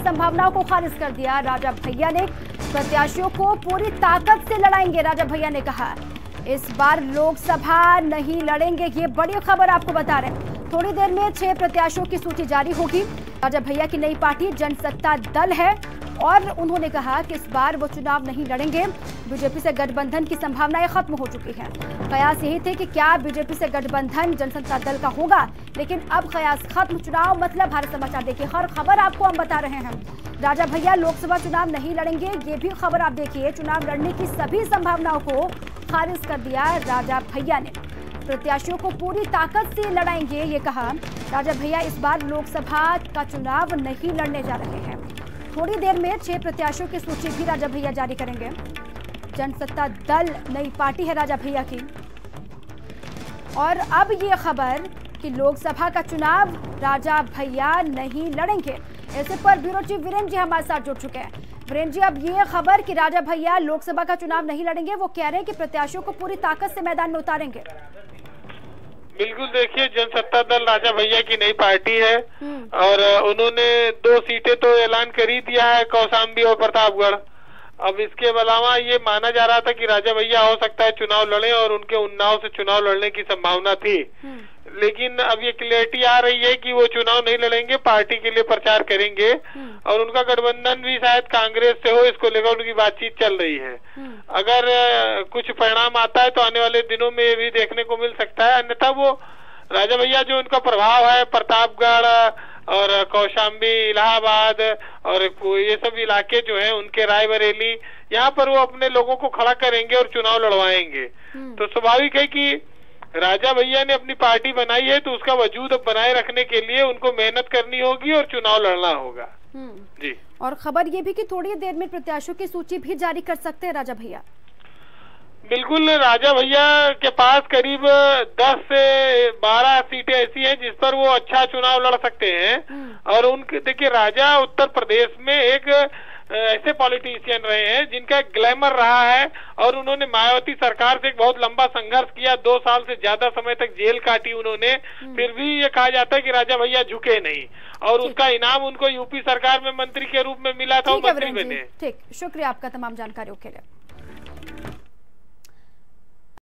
संभावनाओं को खारिज कर दिया राजा भैया ने। प्रत्याशियों को पूरी ताकत से लड़ाएंगे, राजा भैया ने कहा। इस बार लोकसभा नहीं लड़ेंगे, ये बड़ी खबर आपको बता रहे हैं। थोड़ी देर में 6 प्रत्याशियों की सूची जारी होगी। राजा भैया की नई पार्टी जनसत्ता दल है और उन्होंने कहा कि इस बार वो चुनाव नहीं लड़ेंगे। बीजेपी से गठबंधन की संभावनाएं खत्म हो चुकी हैं। कयास यही थे कि क्या बीजेपी से गठबंधन जनसत्ता दल का होगा, लेकिन अब कयास खत्म। चुनाव मतलब भारत समाचार देखिए, हर खबर आपको हम बता रहे हैं। राजा भैया लोकसभा चुनाव नहीं लड़ेंगे, ये भी खबर आप देखिए। चुनाव लड़ने की सभी संभावनाओं को खारिज कर दिया राजा भैया ने। प्रत्याशियों को पूरी ताकत से लड़ाएंगे, ये कहा राजा भैया। इस बार लोकसभा का चुनाव नहीं लड़ने जा रहे हैं। थोड़ी देर में 6 प्रत्याशियों की सूची भी राजा भैया जारी करेंगे। जनसत्ता दल नई पार्टी है राजा भैया की। और अब ये खबर कि लोकसभा का चुनाव राजा भैया नहीं लड़ेंगे, ऐसे पर ब्यूरो चीफ वीरेंद्र जी हमारे साथ जुड़ चुके हैं। वीरेंद्र जी, अब ये खबर कि राजा भैया लोकसभा का चुनाव नहीं लड़ेंगे, वो कह रहे हैं कि प्रत्याशियों को पूरी ताकत से मैदान में उतारेंगे। बिल्कुल, देखिए जनसत्ता दल राजा भैया की नई पार्टी है और उन्होंने 2 सीटें तो ऐलान कर ही दिया है, कौशाम्बी और प्रतापगढ़। अब इसके अलावा ये माना जा रहा था कि राजा भैया हो सकता है चुनाव लड़े और उनके उन्नाव से चुनाव लड़ने की संभावना थी, लेकिन अब ये क्लियरिटी आ रही है कि वो चुनाव नहीं लड़ेंगे, पार्टी के लिए प्रचार करेंगे और उनका गठबंधन भी शायद कांग्रेस से हो, इसको लेकर उनकी बातचीत चल रही है। अगर कुछ परिणाम आता है तो आने वाले दिनों में ये भी देखने को मिल सकता है। अन्यथा वो राजा भैया जो उनका प्रभाव है प्रतापगढ़ और कौशाम्बी, इलाहाबाद और ये सब इलाके जो हैं उनके, रायबरेली, यहाँ पर वो अपने लोगों को खड़ा करेंगे और चुनाव लड़वाएंगे। तो स्वाभाविक है कि राजा भैया ने अपनी पार्टी बनाई है तो उसका वजूद बनाए रखने के लिए उनको मेहनत करनी होगी और चुनाव लड़ना होगा। जी, और खबर ये भी कि थोड़ी देर में प्रत्याशियों की सूची भी जारी कर सकते हैं राजा भैया। बिल्कुल, राजा भैया के पास करीब 10 से 12 सीटें ऐसी हैं जिस पर वो अच्छा चुनाव लड़ सकते हैं। और उनके देखिए, राजा उत्तर प्रदेश में एक ऐसे पॉलिटिशियन रहे हैं जिनका ग्लैमर रहा है और उन्होंने मायावती सरकार से एक बहुत लंबा संघर्ष किया, 2 साल से ज्यादा समय तक जेल काटी उन्होंने। फिर भी ये कहा जाता है कि राजा भैया झुके नहीं और उसका इनाम उनको यूपी सरकार में मंत्री के रूप में मिला था, वो मंत्री बने। ठीक, शुक्रिया आपका तमाम जानकारियों के लिए।